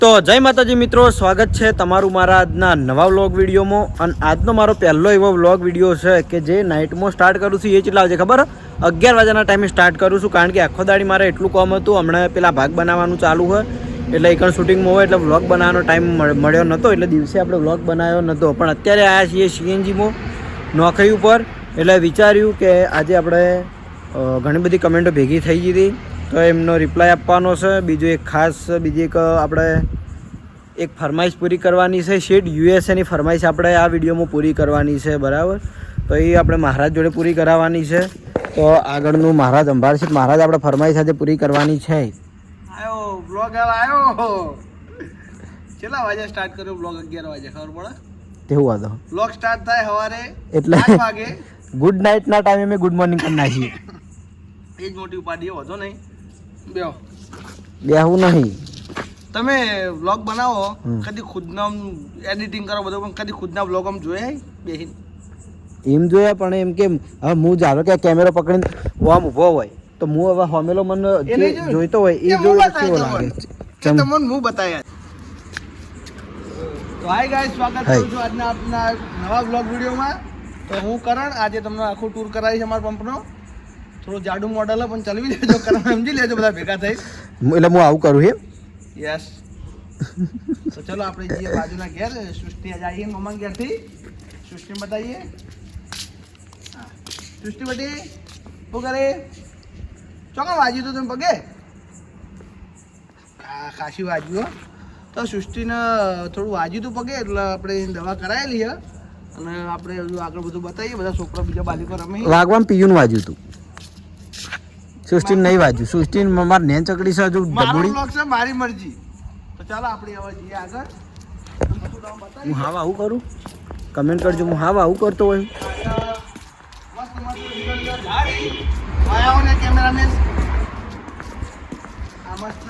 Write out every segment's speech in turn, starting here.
તો જય માતાજી મિત્રો, સ્વાગત છે તમારું મારા આજના નવા વ્લોગ વિડીયોમાં. અને આજનો મારો પહેલો એવો વ્લોગ વિડીયો છે કે જે નાઇટમાં સ્ટાર્ટ કરું છું. એ કેટલા વાગે ખબર? 11 વાગ્યાના ટાઈમે સ્ટાર્ટ કરું છું, કારણ કે આખો દાડી મારે એટલું કામ હતું. હમણાં પેલા ભાગ બનાવવાનું ચાલુ હોય એટલે એકણ શૂટિંગમાં હોય એટલે વ્લોગ બનાવવાનો ટાઈમ મળ્યો નહોતો, એટલે દિવસે આપણે વ્લોગ બનાવ્યો નહોતો. પણ અત્યારે આવ્યા છીએ સીએનજીમાં નોકરી ઉપર, એટલે વિચાર્યું કે આજે આપણે ઘણી બધી કમેન્ટો ભેગી થઈ ગઈ હતી તો એમનો રિપ્લાય આપવાનો છે. બીજું એક ખાસ બીજી એક આપણે એક ફરમાઈશ પૂરી કરવાની છે. શેડ યુએસએની ફરમાઈશ આપણે આ વિડીયોમાં પૂરી કરવાની છે, બરાબર? તો એ આપણે મહારાજ જોડે પૂરી કરાવવાની છે. તો આગળનું મહારાજ સંભાળશે. મહારાજ આપણે ફરમાઈશ આજે પૂરી કરવાની છે. આવ્યો બ્લોગ આવ્યો. કેટલા વાગે સ્ટાર્ટ કર્યો બ્લોગ? 11 વાગે. ખબર પડે તેવું હતો. બ્લોગ સ્ટાર્ટ થાય સવારે એટલે 8 વાગે. ગુડ નાઇટના ટાઈમે મેં ગુડ મોર્નિંગ કરી નાખી. એ જ મોટી ઉપાડી હતો નહીં. બેહવું નહીં. તમે વ્લોગ બનાવો, કદી ખુદના એડિટિંગ કરો બધું, પણ કદી ખુદના વ્લોગ આમ જોયા બેહીને? એમ જોયા, પણ એમ કેમ હવે હું ધારો કે કેમેરો પકડીને આમ ઊભો હોય તો હું હવે હોમેલો મને જોઈતો હોય એ જોઈ કેવો લાગે તમને હું બતાવ્યા. તો હાય ગાઈસ, સ્વાગત કરું છું આજના આપના નવા વ્લોગ વિડીયોમાં. તો હું કરણ આજે તમને આખું ટૂર કરાવીશ અમારા પંપનો. થોડું જાડું મોડલ પણ ચલાવી લેજો, કરણ સમજી લેજો બધા ભેગા થઈ. એટલે હું આવું કરું એમ? યસ. તો ચલો આપણે જઈએ બાજુના ઘેર. સૃષ્ટિ આજે આવીએ મમ્મા ઘેરથી. સૃષ્ટિને બતાવીએ. સૃષ્ટિ બટી શું કરે? ચોકા વાજ્યું તો તમે પગે? ખાસી વાજ્યું. તો સૃષ્ટિને થોડું વાજ્યું હતું પગે, એટલે આપણે દવા કરાયેલી છે અને આપણે આગળ બધું બતાવીએ. બધા છોકરા બીજા બાલિકો રમે. વાગવામાં પીયું વાજ્યું હતું. સૃષ્ટિ નહીં વાજ્યું. સૃષ્ટિ મારી નેન ચકડી છે, જો મારું બ્લોગ છે, મારી મરજી. તો ચાલો આપણે હવે જઈએ આગળ. હું હા આવું કરું? કમેન્ટ કરજો હું હા આવું કરતો હોય. મસ્ત મસ્ત કેમેરામેન આ મસ્ત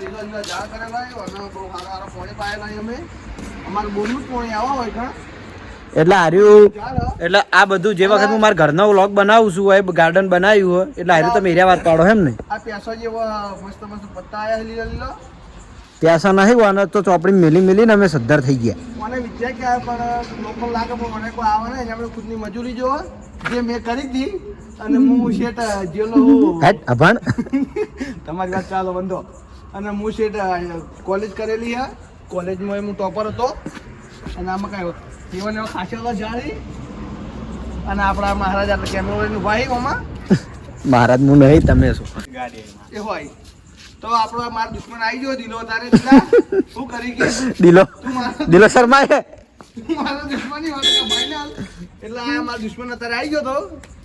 લીલો લીલો ઝાડ કરેલા અને બહુ સારો સારો પોણી પાયેલા અમે. અમારું બોરનું જ પોણી આવા હોય ઘણા. એટલે હાર્યું, એટલે આ બધું જે વખત હું મારા ઘરનો વ્લોગ બનાવું છું હોય, ગાર્ડન બનાવ્યું હોય એટલે હાર્યું તમે એરિયા વાત પાડો એમ ને? આ પેસો જેવો મસ્ત મસ્ત પત્તા આવ્યા લીલો લીલો. પ્યાસા નહીં હોય તો ચોપડી મેલી મેલીને અમે સદ્ધર થઈ ગયા. મને વિચાર કે પણ લોકો લાગે પણ મને કોઈ આવે ને આપણે ખુદની મજૂરી જોવો જે મેં કરી હતી. અને હું શેઠ જેલો અભણ તમારી વાત ચાલો બંધો. અને હું શેઠ કોલેજ કરેલી છે. કોલેજમાં હું ટોપર હતો. અને આમાં કાંઈ જીવન એવો ખાસો જાળી. અને આપણા મહારાજ આપણે કેમેરો લઈને ઉભા આવી આમાં. મહારાજ હું નહીં, તમે શું એ હોય તો આપણો મારો દુશ્મન આવી ગયો દિલો. તારે દીધા શું કરી કે દિલો શર્મા મારો દુશ્મની હોય ભાઈ ના. એટલે આ મારો દુશ્મન અત્યારે આવી ગયો હતો,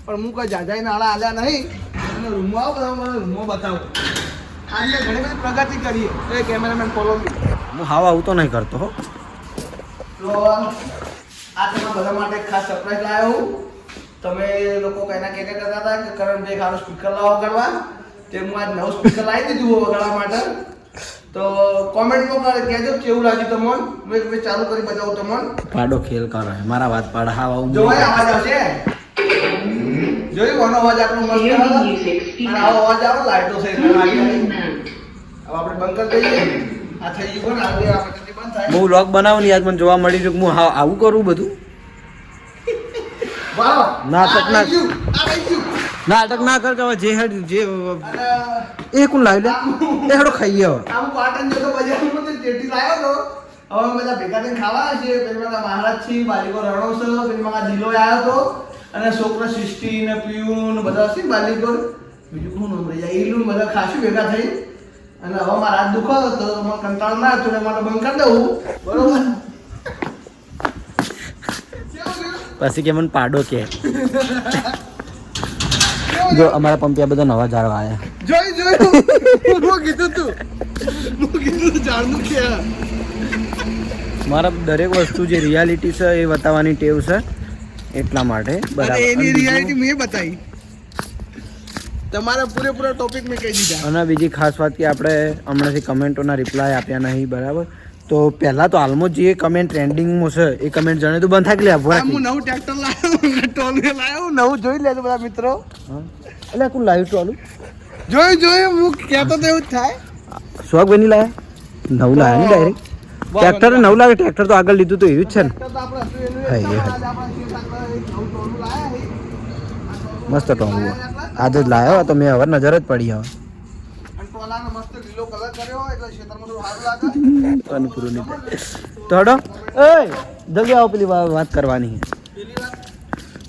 પણ હું કઈ જાજાઈ નાળા આલ્યા નહીં. એટલે રૂમમાં આવો, બધા મને રૂમમાં બતાવો. આજે ઘણી બધી પ્રગતિ કરીએ. એ કેમેરામેન ફોલો. હું હાવ આવું તો નહીં કરતો હો. તો આ તમારા બધા માટે ખાસ સરપ્રાઈઝ લાવ્યો હું. તમે લોકો કઈના કહેતા હતા કે કરણભાઈ ખાસ સ્પીકર લાવો કરવા, તે હું આજ નવું સ્પીકર લાવી દીધું વગાડવા માટે. તો કોમેન્ટમાં કહેજો કેવું લાગ્યું તમને. મેં ચાલુ કરી બતાવું તમને. પાડો ખેલ કરો મારા વાત પાડ. હા આવું જો અવાજ આવશે. જોયું આનો અવાજ આપણો મસ્ત આવે. અને આવો અવાજ આવે લાઈટો થઈ હવે આપણે બંધ કરી દઈએ. આ થઈ ગયું ને આપણે બંધ થાય. હું વ્લોગ બનાવું ને યાદ મને જોવા મળી રહ્યું કે હું આવું કરું બધું. નાટક ના નાટક ના કર કે જે હેડ જે એ કોણ લાવ્યું લે? એ હેડો ખાઈએ હવે. આમ પાટણ જતો બજારમાં તો ચેટી લાવ્યો તો. હવે બધા ભેગા થઈને ખાવા છે. પેલા મહારાજ છે, બાલિકો રણો છે, પેલા દિલો આવ્યો તો અને છોકરા સૃષ્ટિ ને પીયું બધા છે બાલિકો. બીજું કોણ નંબર જાય ઈલું બધા ખાસું ભેગા થઈ. અને હવે મારા હાથ દુખો તો મને કંટાળો ના થોડે માટે બંધ કરી દઉં. બરોબર? પછી કે મને પાડો કે જો અમારા પંપિયા બધા નવા ઝાડવા આવ્યા. જોયું હું કીધું તું ઝાડનું કે મારા દરેક વસ્તુ જે રિયાલિટી છે એ બતાવવાની ટેવ છે, એટલા માટે બરાબર. એની રિયાલિટી મેં બતાવી. તમારા પૂરેપૂરા ટોપિક મેં કહી દીધા. અને બીજી ખાસ વાત કે આપણે હમણાંથી કમેન્ટોના રિપ્લાય આપ્યા નહીં, બરાબર? તો પહેલા તો હાલમાં જે કમેન્ટ ટ્રેન્ડિંગમાં છે એ કમેન્ટ જાણે તો બંધ થાકી લે. હું નવું ટ્રેક્ટર લાવ્યો, ટોલવે લાવ્યો, નવું જોઈ લેજો બધા મિત્રો. એટલે કોણ લાવ્યું ટોલું? જોયું હું કહેતો તો એવું જ થાય. શોખ બની લાયા નવું લાયા ને ડાયરેક્ટ ટ્રેક્ટર નવું લાગે. ટ્રેક્ટર તો આગળ લીધું તો એવું જ છે ને. હા, એ મસ્ત ટોંગું આજે જ લાવ્યો તો મેં હવે નજર જ પડી હવે. પૂરું નહીં તો હડો જલ્દી આવો પેલી વાત કરવાની.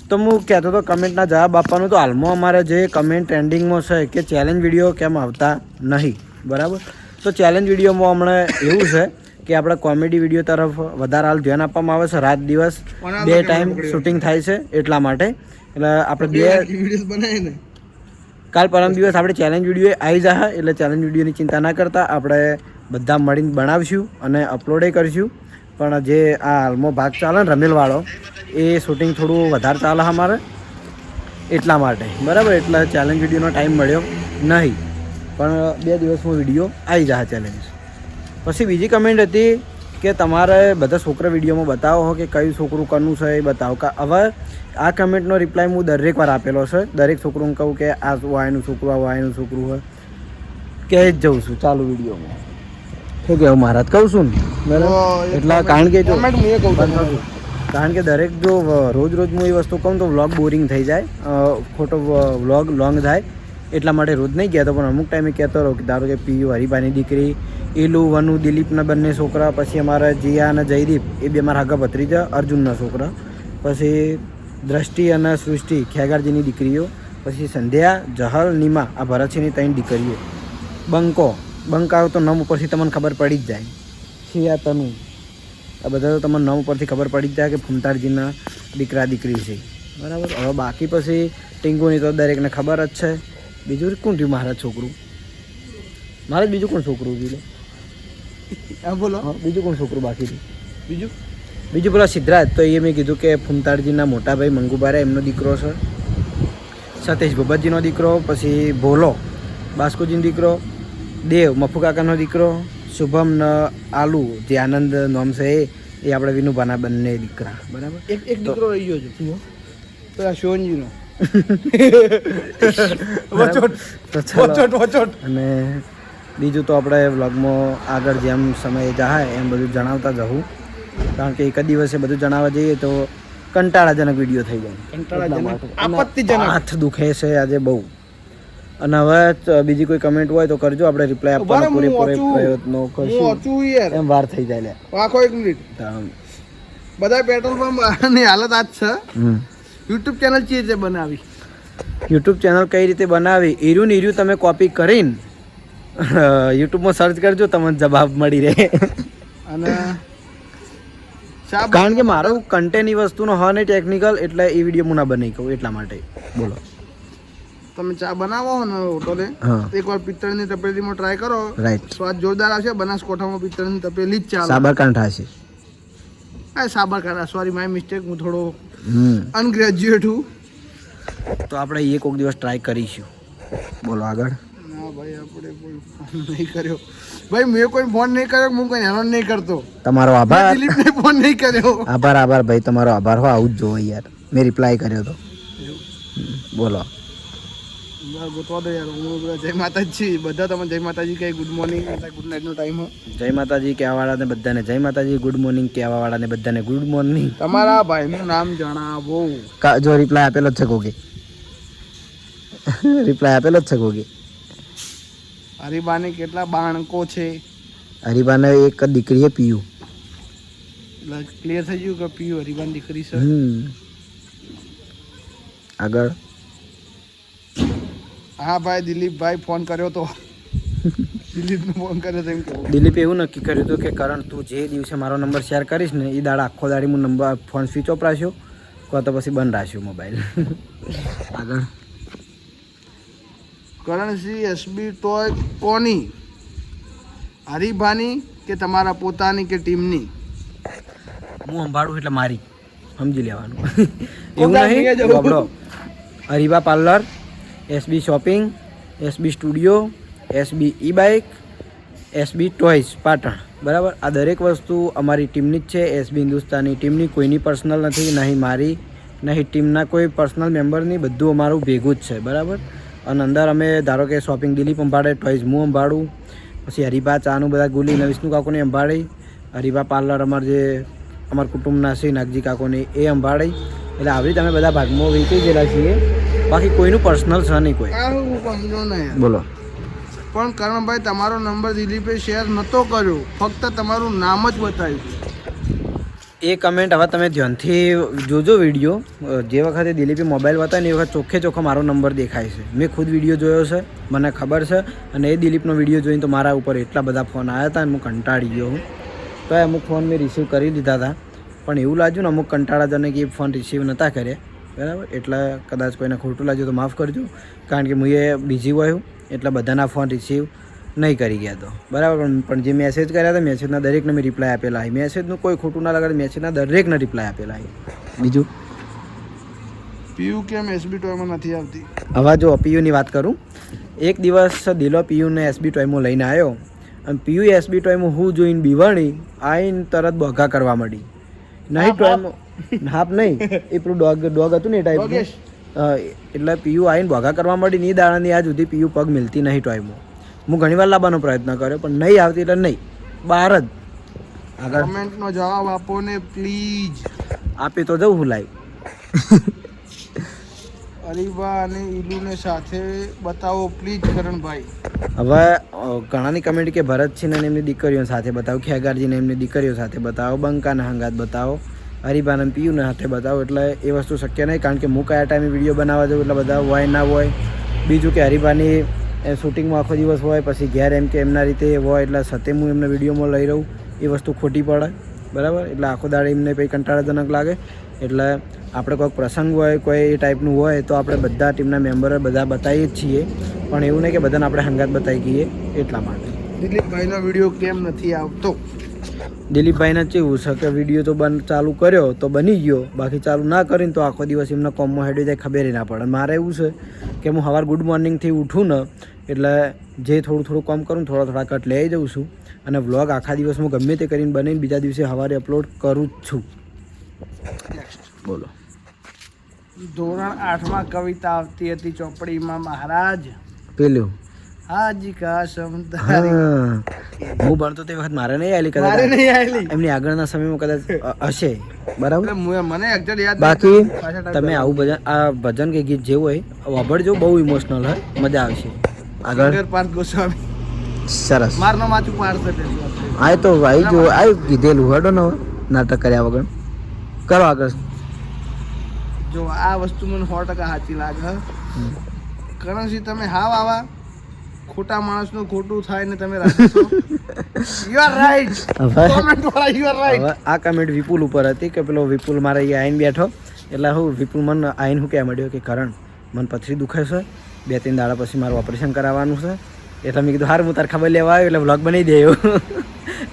તો હું કહેતો હતો કમેન્ટના જવાબ આપવાનું. તો હાલમાં અમારે જે કમેન્ટ ટ્રેન્ડિંગમાં છે કે ચેલેન્જ વિડીયો કેમ આવતા નહીં, બરાબર. તો ચેલેન્જ વિડીયોમાં હમણાં એવું છે કે આપણે કોમેડી વિડીયો તરફ વધારે હાલ ધ્યાન આપવામાં આવે છે. રાત દિવસ 2 ટાઈમ શૂટિંગ થાય છે એટલા માટે. એટલે આપણે કાલ પરમ દિવસ આપણે ચેલેન્જ વિડીયો આવી જાય. એટલે ચેલેન્જ વિડીયોની ચિંતા ના કરતા, આપણે બધા મળીને બનાવશું અને અપલોડે કરીશું. પણ જે આ હાલમાં ભાગ ચાલે ને રમેલવાળો, એ શૂટિંગ થોડું વધારે ચાલે અમારે એટલા માટે, બરાબર. એટલે ચેલેન્જ વિડીયોનો ટાઈમ મળ્યો નહીં, પણ 2 દિવસમાં વિડીયો આવી જાય ચેલેન્જ. પછી બીજી કમેન્ટ હતી કે તમારે બધા છોકરા વિડીયોમાં બતાવો કે કયું છોકરું કરવું છે એ બતાવો. હવે આ કમેન્ટનો રિપ્લાય હું દરેક વાર આપેલો છે. દરેક છોકરું કહું કે આ વાયનું છોકરું, આ વાયનું છોકરું હોય કહે જ જઉં છું ચાલુ વિડીયોમાં. શું કહેવું મહારાજ કહું છું ને, બરાબર. એટલે કારણ કે દરેક જો રોજ હું એ વસ્તુ કહું તો વ્લોગ બોરિંગ થઈ જાય, ખોટો વ્લોગ લોંગ થાય. એટલા માટે રોજ નહીં કહેતો, પણ અમુક ટાઈમે કહેતો રહો કે ધારો કે પીયુ હરિભાની દીકરી, ઈલુ વનુ દિલીપના બંને છોકરા, પછી અમારા જીયા અને જયદીપ એ બે મારા આગા ભત્રીજા અર્જુનના છોકરા, પછી દ્રષ્ટિ અને સૃષ્ટિ ખેગારજીની દીકરીઓ, પછી સંધ્યા, જહલ, નીમા આ ભરતસિંહની 3 દીકરીઓ. બંકાવ તો નામ ઉપરથી તમને ખબર પડી જ જાય. શિયા, તનુ આ બધા તો તમને નામ ઉપરથી ખબર પડી જ જાય કે ફૂમતારજીના દીકરા દીકરી છે, બરાબર. હવે બાકી પછી ટીંગુની તો દરેકને ખબર જ છે. બીજું કોણ થયું મારા છોકરું? મારે બીજું કોણ છોકરું થયું? બોલો. બીજું કોણ છોકરું બાકી થયું? બીજું પેલા સિદ્ધરાજ. તો એ મેં કીધું કે ફૂમતારજીના મોટા ભાઈ મંગુબારા એમનો દીકરો છે, સતીશ ભૂપતજીનો દીકરો, પછી ભોલો બાસ્કુજીનો દીકરો, દેવ મફુ કાકાનો દીકરો, શુભમ ને આલુ જે આનંદ નામ છે એ આપણે વિનુભાના બંને દીકરા, બરાબર. એક દીકરો રહી ગયો છે પેલા શોનજીનો. અને બીજું તો આપણે વ્લોગમાં આગળ જેમ સમય જાય એમ બધું જણાવતા જવું, કારણ કે એક જ દિવસે બધું જણાવવા જઈએ તો કંટાળાજનક વિડીયો થઈ જાય. હાથ દુખે છે આજે બહુ. અને હવે બીજી કોઈ કમેન્ટ હોય તો કરજો, આપણે રિપ્લાય આપવાનો પૂરેપૂરો પ્રયત્નો કરશું. એમ વાર થઈ જાય. આખો 1 મિનિટ બધા પેટ્રોલ પંપની હાલત આજ છે. યુટ્યુબ ચેનલ કઈ રીતે બનાવી? યુટ્યુબ ચેનલ કઈ રીતે બનાવી? ઈર્યું તમે કોપી કરીને યુટ્યુબમાં સર્ચ કરજો, તમને જવાબ મળી રહે. અને કારણ કે મારું કન્ટેન્ટ એ વસ્તુનો હોય ને ટેકનિકલ, એટલે એ વિડીયો હું ના બનાવી કહું એટલા માટે. બોલો. તમે ચા બનાવો ને હોટલે, એકવાર પિત્તળની તપેલીમાં ટ્રાય કરો, રાઈટ, સ્વાદ જોરદાર આવશે. બનાસકોઠામાં પિત્તળની તપેલી જ ચાલે. સાબરકાંઠા છે. સાબરકાંઠા, સોરી માય મિસ્ટેક, હું થોડો અનગ્રેજ્યુએટ છું. તો આપણે એક દિવસ ટ્રાય કરીશું. બોલો આગળ. ના ભાઈ, આપણે કોઈ ફોન નહીં કર્યો. ભાઈ મેં કોઈ ફોન નહીં કર્યો, હું કોઈ હેરાન નહીં કરતો. તમારો આભાર. દિલીપને ફોન નહીં કર્યો. આભાર ભાઈ, તમારો આભાર. હો આવું જ જોવો યાર, મેં રિપ્લાય કર્યો તો. બોલો. ગોતવા દો યાર. હું જય માતાજી બધા, તમે જય માતાજી કહે, ગુડ મોર્નિંગ, ગુડ નાઇટનો ટાઈમ. જય માતાજી કહેવાવાળાને બધાને જય માતાજી, ગુડ મોર્નિંગ કહેવાવાળાને બધાને ગુડ મોર્નિંગ. તમારા ભાઈનું નામ જણાવો. જો રિપ્લાય આપેલો જ છે કોકે, રિપ્લાય આપેલો જ છે કોકે. હરિબાને કેટલા બાળકો છે? હરિબાને એક દીકરી છે, પીયુ. ક્લિયર થઈ ગયું કે પીયુ હરિબાની દીકરી છે. આગળ. હા ભાઈ, દિલીપભાઈ ફોન કર્યો તો. દિલીપને ફોન કર્યો તો એમ કહું. દિલીપે એવું નક્કી કર્યું હતું કે કરણ તું જે દિવસે મારો નંબર શેર કરીશ ને એ દાડા આખો દાડી હું નંબર ફોન સ્વિચ ઓફ રાખ્યો, કાં તો પછી બંધ રાખ્યો મોબાઈલ. આગળ. કરણસિંહ એસબી ટોય કોની? હરિભાની કે તમારા પોતાની કે ટીમની? હું સંભાળું એટલે મારી, સમજી લેવાનું. એવું નહીં બાબડો. Haribha parlour, SB shopping, SB studio, SB e bike, SB toys Patan, બરાબર. આ દરેક વસ્તુ અમારી ટીમની જ છે. એસબી હિન્દુસ્તાની ટીમની, કોઈની પર્સનલ નથી, નહીં મારી, નહીં ટીમના કોઈ પર્સનલ મેમ્બરની. બધું અમારું ભેગું જ છે, બરાબર. અને અંદર અમે ધારો કે શોપિંગ દિલીપ સંભાળે, ટોયસ હું સંભાળું, પછી હરિભા ચાનું બધા ગુલી વિષ્ણુ કાકોને સંભાળી, હરિભા પાર્લર અમારા કુટુંબના છે નાગજી કાકોને એ સંભાળી. એટલે આવી રીતે અમે બધા ભાગમાં વેચી ગયેલા છીએ. બાકી કોઈનું પર્સનલ છે નહીં કોઈ. બોલો. પણ કરણભાઈ તમારો નંબર દિલીપે શેર નહોતો કર્યો, ફક્ત તમારું નામ જ બતાવ્યું. એ કમેન્ટ હવે તમે ધ્યાનથી જોજો વિડીયો. જે વખતે દિલીપે મોબાઈલ બતાવે ને એ વખત ચોખ્ખે ચોખ્ખો મારો નંબર દેખાય છે. મેં ખુદ વિડીયો જોયો છે, મને ખબર છે. અને એ દિલીપનો વિડીયો જોઈને તો મારા ઉપર એટલા બધા ફોન આવ્યા હતા અને હું કંટાળી ગયો હું. તો અમુક ફોન મેં રિસીવ કરી લીધા હતા, પણ એવું લાગ્યું ને અમુક કંટાળાજનક એ ફોન રિસીવ નહોતા કર્યા, બરાબર. એટલે કદાચ કોઈને ખોટું લાગ્યું તો માફ કરજો, કારણ કે હું એ બીજી હોય એટલે બધાના ફોન રિસીવ નહીં કરી ગયા તો, બરાબર. પણ જે મેસેજ કર્યા હતા મેસેજના દરેકને મેં રિપ્લાય આપેલા હોય. મેસેજનું કોઈ ખોટું ના લગાડે, મેસેજના દરેકને રિપ્લાય આપેલા હોય. બીજું પીયુ કેમ એસબી ટોયમાં નથી આવતી? હવે જો પીયુની વાત કરું, એક દિવસ દિલો પીયુને એસબી ટોયમાં લઈને આવ્યો અને પીયુ એસબી ટોયમાં હું જોઈને બીવાણી આવીને તરત બોઘા કરવા માંડી. નહીં ટોયમાં હાફ નહીં, એ પેલું ડોગ હતું ને એ ટાઈપનું. એટલે પીયુ આવીને બોઘા કરવા માંડી. ની દાડાની આજ સુધી પીયુ પગ મિલતી નહીં ટોયમાં. હું ઘણીવાર લાવવાનો પ્રયત્ન કર્યો પણ નહીં આવતી, એટલે નહીં, બહાર જ. આગળ કમેન્ટનો જવાબ આપો ને પ્લીઝ. આપી તો જવું હું લાઈવ. અરીબા અને ઈલુને સાથે બતાવો પ્લીઝ કરણભાઈ. હવે ઘણાની કમેન્ટ કે ભરતસિંહ અને એમની દીકરીઓ સાથે બતાવો, ખેગારજીને એમની દીકરીઓ સાથે બતાવો, બંકાના હંગાત બતાવો, હરિભાન અને પીયુને સાથે બતાવો. એટલે એ વસ્તુ શક્ય નહીં, કારણ કે હું કયા ટાઈમે વિડીયો બનાવવા જાઉં એટલે બધા હોય ના હોય. બીજું કે હરિભાની શૂટિંગમાં આખો દિવસ હોય, પછી ઘેર એમ કે એમના રીતે હોય, એટલે સતે હું એમને વિડીયોમાં લઈ રહું એ વસ્તુ ખોટી પડે, બરાબર. એટલે આખો દાડે એમને કંઈ કંટાળાજનક લાગે. એટલે આપણે કોઈક પ્રસંગ હોય, કોઈ એ ટાઈપનું હોય તો આપણે બધા ટીમના મેમ્બરો બધા બતાવીએ જ છીએ, પણ એવું નહીં કે બધાને આપણે હંગાત બતાવી ગઈએ. એટલા માટે દિલીપભાઈનો વિડીયો કેમ નથી આવતો? દિલીપભાઈને કેવું છે કે વિડીયો તો ચાલુ કર્યો તો બની ગયો, બાકી ચાલુ ના કરીને તો આખો દિવસ એમના કોમમાં હેડી જાય ખબર ના પડે. મારે એવું છે કે હું સવાર ગુડ મોર્નિંગથી ઉઠું ને એટલે જે થોડું કામ કરું થોડા કટ લઈ જાઉં છું, અને વ્લોગ આખા દિવસમાં ગમે તે કરીને બનાવીને બીજા દિવસે સવારે અપલોડ કરું જ છું. બોલો. ધોરણ 8માં કવિતા આવતી હતી ચોપડીમાં મહારાજ, પેલું હાજી કાસમ હું ભણતો તે વખત મારે નહીં આવેલી, કદાચ એમની આગળના સમયમાં કદાચ હશે, બરાબર. મને એક્ઝેક્ટ યાદ. બાકી તમે આવું ભજન, આ ભજન કે ગીત જેવું હોય વાપરજો, બહુ ઇમોશનલ હોય, મજા આવશે. આગળ પાર્થ ગોસ્વામી, સરસ. મારનો માચું પાર્થ આ તો ભાઈ જો આ કીધેલું હડો ને નાટક કર્યા વગર કરો. આગળ જો આ વસ્તુ મને 100% સાચી લાગે. કરણસિંહ તમે હાવ આવા ખોટા માણસનું ખોટું થાય ને તમે રાખો છો. You are right. કોમેન્ટ વાળા યુ આર રાઈટ. હવે આ કમેન્ટ વિપુલ ઉપર હતી કે પેલો વિપુલ મારે અહીંયા આવીને બેઠો, એટલે હું વિપુલ મને આવીને શું કહેવા માંડ્યો કે કરણ મને પથરી દુખે છે, 2-3 દાડા પછી મારું ઓપરેશન કરાવવાનું છે. એટલે મેં કીધું હાર હું તારે ખબર લેવા આવ્યો એટલે વ્લોગ બનાવી દે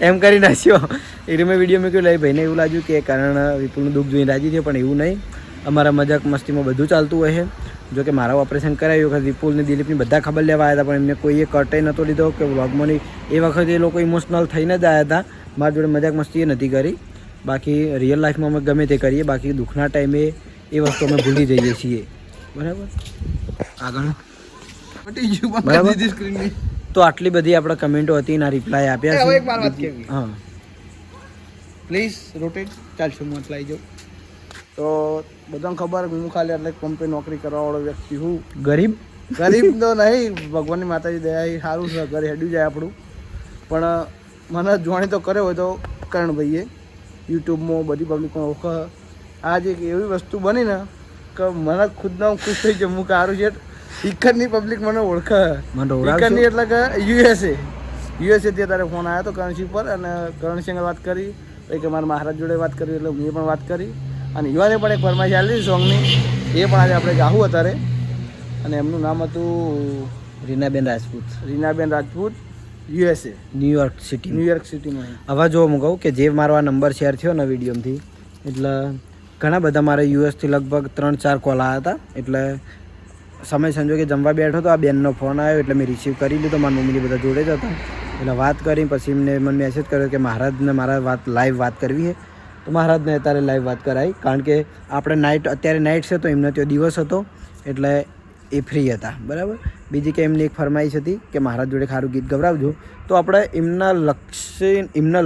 એમ કરી નાખ્યો. એટલે મેં વિડીયો મૂક્યો. એટલે ભાઈને એવું લાગ્યું કે કારણ વિપુલનું દુઃખ જોઈને રાજી થયો, પણ એવું નહીં. અમારા મજાક મસ્તીમાં બધું ચાલતું હોય છે. જો કે મારા ઓપરેશન કરાવ્યું વખત વિપુલને દિલીપની બધા ખબર લેવા આવ્યા હતા, પણ એમને કોઈએ કટે નહોતો લીધો કે વ્લોગમાં નહીં. એ વખતે એ લોકો ઇમોશનલ થઈને જ આવ્યા હતા. મારા જોડે મજાક મસ્તી એ નથી કરી. બાકી રિયલ લાઈફમાં અમે ગમે તે કરીએ, બાકી દુઃખના ટાઈમે એ વસ્તુ અમે ભૂલી જઈએ છીએ, બરાબર. આગળ બરાબર. તો આટલી બધી આપણે કમેન્ટો હતી એના રિપ્લાય આપ્યા છે. હા પ્લીઝ રોટેટ ચાલશે, હું અટલાઈ જાઉં. તો બધાને ખબર હું ખાલી એટલે કંપની નોકરી કરવાવાળો વ્યક્તિ હું. ગરીબ તો નહીં, ભગવાનની માતાજી દયા સારું છે, ઘરે હેડ્યું જાય આપણું. પણ મને જોણી તો કર્યો હોય તો કરણભાઈએ યુટ્યુબમાં બધી પબ્લિકમાં ઓળખે. આ જે એવી વસ્તુ બની ને કે મને ખુદના હું ખુશ થઈ જાઉં. હું સારું છે ઈકરની પબ્લિક મને ઓળખે. ઈકરની એટલે કે યુએસએ થી તારે ફોન આવ્યો હતો કરણસિંહ પર, અને કરણસિંહ વાત કરી કે મારા મહારાજ જોડે વાત કરી, એટલે મેં પણ વાત કરી. અને યુવાને પણ એક ફરમાઈશ આવેલી સોંગની, એ પણ આજે આપણે ગાવું અત્યારે. અને એમનું નામ હતું રીનાબેન રાજપૂત. રીનાબેન રાજપૂત, યુએસએ, ન્યુયોર્ક સિટીમાં. હવે જો હું કહું કે જે મારો આ નંબર શેર થયો ને વિડીયોમાંથી, એટલે ઘણા બધા મારે યુએસથી લગભગ 3-4 કોલ આવ્યા હતા. એટલે સમય સંજોગે જમવા બેઠો તો આ બેનનો ફોન આવ્યો, એટલે મેં રિસીવ કરી લીધો. મારા મમ્મીની બધા જોડે જ હતા. એટલે વાત કરી પછી એમને મને મેસેજ કર્યો કે મહારાજને મારા લાઈવ વાત કરવી છે. તો મહારાજને અત્યારે લાઈવ વાત કરાવી, કારણ કે આપણે અત્યારે નાઇટ છે તો એમને ત્યાં દિવસ હતો. એટલે એ ફ્રી હતા બરાબર. બીજી કે એમની એક ફરમાઈશ હતી કે મહારાજ જોડે ખારું ગીત ગવડાવજો, તો આપણે એમના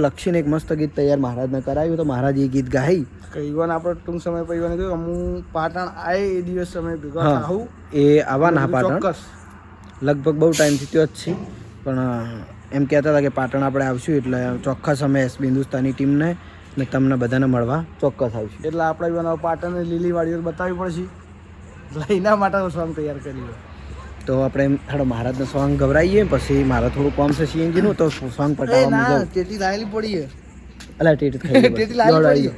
લક્ષીને એક મસ્ત ગીત તૈયાર મહારાજને કરાવ્યું. તો મહારાજ એ ગીત ગાઈ કહીવાને આપણે ટૂંક સમય પહીવાને કહ્યું હું પાટણ આય એ દિવસ સમય ભેગા થાઉં એ આવવાના પાટણ ચોક્કસ. લગભગ બહુ ટાઈમથી ત્યાં જ છે, પણ એમ કહેતા હતા કે પાટણ આપણે આવશું એટલે ચોક્કસ અમે હિન્દુસ્તાની ટીમને ને તમને બધાને મળવા ચોક્કસ આવશું. એટલે આપણે બનાવ પાટણની લીલી વાડીઓ બતાવવી પડશે, એટલે એના માટે સોંગ તૈયાર કરી. તો આપણે થોડો મહારાજનો સોંગ ગવડાવીએ, પછી મારે થોડું કોમ છે સીએનજીનું, તો સોંગ પટાવવા ટેટી લાયેલી પડી અલા ટેટી લાયેલી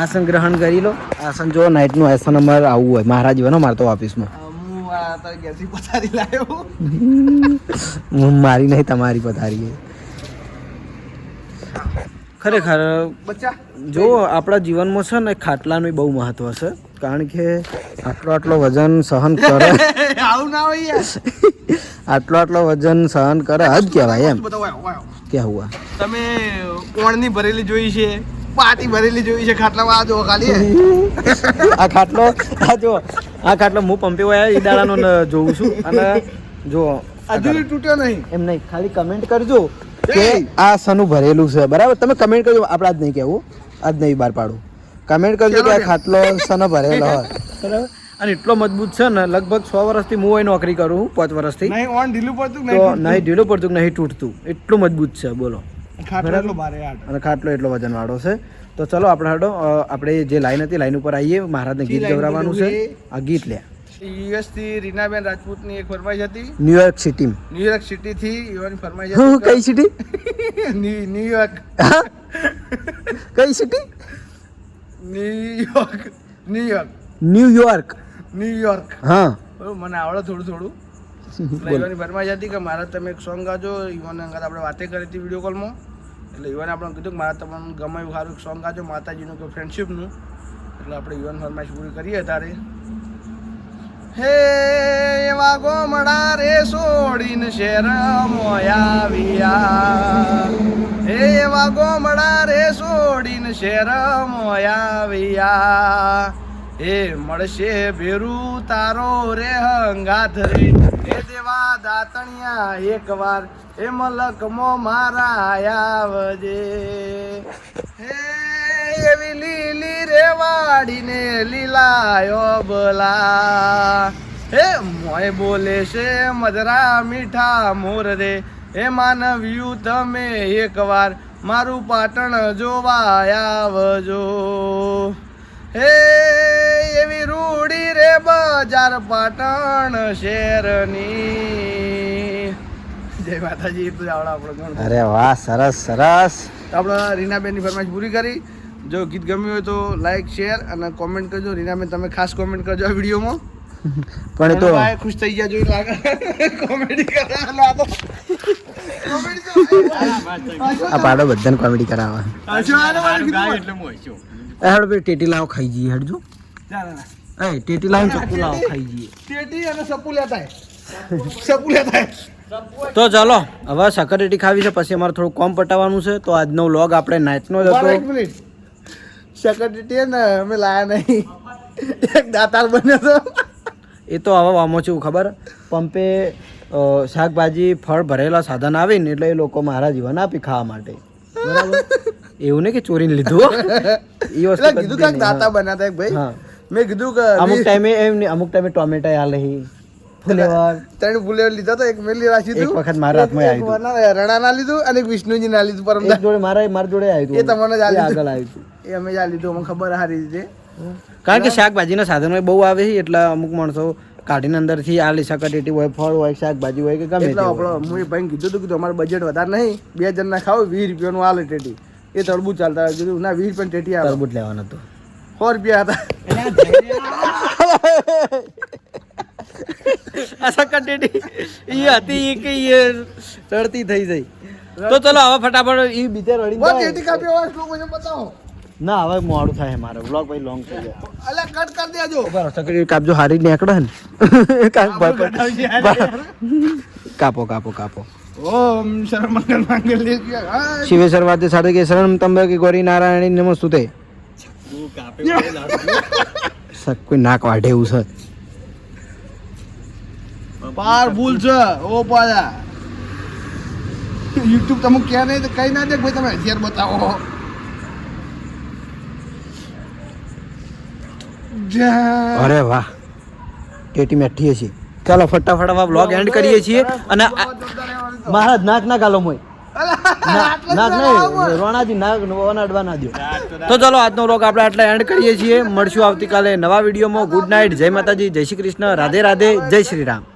આસન ગ્રહણ કરી લો. આસન જો નાઇટનું આસન અમારે આવવું હોય મહારાજ બનો મારે તો ઓફિસમાં. હું આ તારી ગેસી પથારી લાવ્યો. હું મારી નહીં તમારી પથારી. ખરેખર બચ્ચા જો આપણા જીવનમાં છે ને ખાટલાનું બહુ મહત્વ છે, કારણ કે આટલો વજન સહન કરે આવું ના હોય આટલો વજન સહન કરે હદ કહેવાય એમ. ક્યાં હુઆ તમે કોણની ભરેલી જોઈ છે, પાટી ભરેલી જોઈ છે ખાટલામાં. આ જો ખાલી આ ખાટલો હું પંપે આવ્યા એ દાડાનો જોઉં છું. અને જો હજુ તૂટ્યો નહીં એમ નહીં, ખાલી કમેન્ટ કરજો કે આ સનું ભરેલું છે બરાબર. તમે કમેન્ટ કરજો, આપણે આજ નહીં કહેવું, આજ નહીં બહાર પાડું. કમેન્ટ કરજો કે આ ખાટલો સનો ભરેલો હોય બરાબર. અને એટલો મજબૂત છે ને, લગભગ 100 વર્ષથી હું નોકરી કરું, 5 વર્ષથી. નહીં ઓન ઢીલું પડતું તો નહીં ઢીલું પડતું નહીં તૂટતું, એટલું મજબૂત છે બોલો. ખાટલો એટલો ભારે અને ખાટલો એટલો વજનવાળો છે. તો ચલો આપણે જે લાઈન હતી લાઈન ઉપર આવીએ. મહારાજને ગીત ગવડાવવાનું છે. આ ગીત લે યુએસ થી રીનાબેન રાજપૂતની એક ફરમાઈશ હતી. New York city. ન્યુયોર્ક સિટી થી યુવાની ફરમાઈશ હું કઈ સિટી? ન્યુયોર્ક. કઈ city? New York. New York. New York. New York. હા બરોબર, મને આવડે થોડું. યુવાની ફરમાઈશ હતી કે મારા તમે એક સોંગ ગાજો. યુવાન અંગત આપણે વાતે કરી હતી વિડીયો કોલમાં, એટલે યુવાને આપણે કીધું કે મારા તમને ગમે એવું સારું સોંગ ગાજો માતાજીનું કે ફ્રેન્ડશિપનું. એટલે આપણે યુવાન ફરમાઈશ પૂરી કરીએ તારે. હે એવા ગોમડા રે છોડીને શેર મોયાવિયા, હે એવા ગોમડા રે છોડીને શેર મોયાવિયા, એ મળશે ભેરું તારો રે હંગાથ રે, એ દેવા દાતણિયા એકવાર એ મલકમો મારા આવજે. હે એવી લીલી રેવાડીને લીલાયો બલા, હે મોય બોલે છે મધરા મીઠા મોર રે, હે માનવ્યું તમે એકવાર મારું પાટણ જોવા આવજો. હે એવી રૂડી રે બજાર પાટણ શહેરની. જય માતાજી. એટલું જ આવડે આપણે. અરે વાહ, સરસ સરસ. આપણે રીનાબેનની ફરમાઈશ પૂરી કરી. જો ગીત ગમ્યું હોય તો લાઈક શેર અને કોમેન્ટ કરજો. રીનાબેન તમે ખાસ કોમેન્ટ કરજો આ વિડીયોમાં. પણ એ તો ખુશ થઈ ગયા જોઈ લાગે કોમેડી કરે. આ પાડો બધાને કોમેડી કરાવવા. હેડ ભાઈ ટેટી લાવો ખાઈ જઈએ. હેડજો એ ટેટી લાવો ચક્કુ લાવો ખાઈ જઈએ. ટેટી અને સપુ લેતા સપુ લેતા. તો ચાલો હવે સકરેટી ખાવી છે, પછી અમારે થોડું કોમ પટાવવાનું છે. તો આજનો વ્લોગ આપણે નાઇટનો જ હતો. 1 મિનિટ. સેક્રેટરી ને અમે લાયા નહીં, એક દાતાર બન્યો તો. એ તો હવે આમાં શું ખબર, પંપે શાકભાજી ફળ ભરેલા સાધન આવીને એટલે એ લોકો મારા જીવન આપી ખાવા માટે બરાબર. એવું નહીં કે ચોરીને લીધું. એ વસ્તુ કીધું કે દાતા બનાતા ભાઈ. મેં કીધું કે અમુક ટાઈમે ટોમેટા આલે હી ફુલેવાર ત્રણ ફુલેવાર લીધા તો એક મેલી રાખી એક વખત મારા હાથમાં આવ્યું રણા ના લીધું અને એક વિષ્ણુજી ના લીધું. પરમ જોડે મારા જોડે આવ્યું. એ તમને જ આગળ આવ્યું. એ અમે જ લીધું. અમને ખબર સારી રીતે, કારણ કે શાકભાજીના સાધનો બહુ આવે છે એટલે અમુક માણસો કાઢીને અંદરથી આ લીસા કટેટી હોય, ફળ હોય, શાકભાજી હોય કે ગમે એટલે આપણે હું એ ભાઈ કીધું હતું કે અમારું બજેટ વધારે નહીં, 2 જણના ખાવ 20 રૂપિયાનું આલે ટેટી. એ તરબૂચ ચાલતા કીધું ના 20 રૂપિયા ટેટી આવે. તરબૂચ લેવાનો હતો 100 રૂપિયા હતા. આ કટેટી એ હતી કે એ ચડતી થઈ જઈ. તો ચલો હવે ફટાફટ એ બીજે રડી ટેટી કાપ્યો હોય સ્લો મોશન બતાવો. ના હવે મોડું થાય મારો વ્લોગ ભાઈ લોંગ થઈ જાય. અલા કટ કરી દેજો. બરાબર સકડી કાપજો હારી નીકળે ને. કાપો કાપો કાપો. ઓમ શરમંગલ માંગલ્ય શિવે સર્વાદે સાધે કે શરણમ ત્રંબકે ગૌરી નારાયણી નમસ્તુતે. કોઈ નાક વાઢે એવું છે. પાવરફુલ છે ઓ પાયા યુટ્યુબ તમે ક્યાં નહીં તો કઈ ના દે ભાઈ તમે હથિયાર બતાવો અરે વાહ ટેટી મેઠીએ છીએ ચાલો ફટાફટ હવે વ્લોગ એન્ડ કરીએ છીએ અને મહારાજ નાક ના ગાલો મોય નાક નહીં રોણાજી નાક અનાડવા ના દો તો ચાલો આજનો વ્લોગ આપણે આટલા એન્ડ કરીએ છીએ મળશું આવતીકાલે નવા વિડીયોમાં ગુડ નાઇટ જય માતાજી જય શ્રી કૃષ્ણ રાધે રાધે જય શ્રી રામ